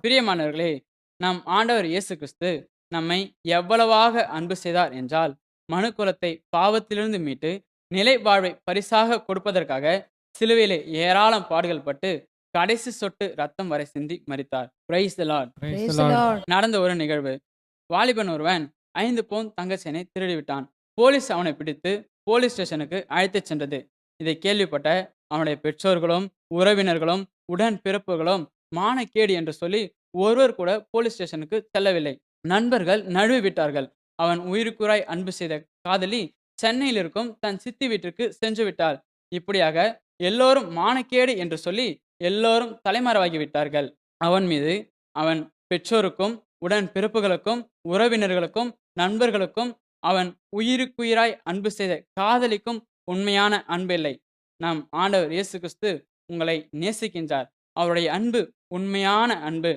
பிரியமானவர்களே, நம் ஆண்டவர் இயேசு கிறிஸ்து நம்மை எவ்வளவாக அன்பு செய்தார் என்றால், மனுக்குலத்தை பாவத்திலிருந்து மீட்டு, நிலை வாழ்வை பரிசாக கொடுப்பதற்காக சிலுவையிலே ஏராளம் பாடுகள் பட்டு, கடைசி சொட்டு ரத்தம் வரை சிந்தி மரித்தார். Praise the lord. Praise the Praise the lord. Lord. நடந்த ஒரு நிகழ்வு. வாலிபன் ஒருவன் 5 பவுன் தங்க செயினை திருடிவிட்டான். போலீஸ் அவனை பிடித்து போலீஸ் ஸ்டேஷனுக்கு அழைத்துச் சென்றது. இதை கேள்விப்பட்ட அவனுடைய பெற்றோர்களும், உறவினர்களும், உடன் பிறப்புகளும் மானக்கேடு என்று சொல்லி ஒருவர் கூட போலீஸ் ஸ்டேஷனுக்கு செல்லவில்லை. நண்பர்கள் நழுவி விட்டார்கள். அவன் உயிருக்குராய் அன்பு செய்த காதலி சென்னையில் இருக்கும் தன் சித்தி வீட்டிற்கு சென்று விட்டாள். இப்படியாக எல்லோரும் மானக்கேடு என்று சொல்லி எல்லோரும் தலைமறைவாகி விட்டார்கள். அவன் மீது அவன் பெற்றோருக்கும், உடன் பிறப்புகளுக்கும், உறவினர்களுக்கும், நண்பர்களுக்கும், அவன் உயிருக்குயிராய் அன்பு செய்த காதலிக்கும் உண்மையான அன்பில்லை. நம் ஆண்டவர் இயேசு கிறிஸ்து உங்களை நேசிக்கின்றார். அவருடைய அன்பு உண்மையான அன்பு.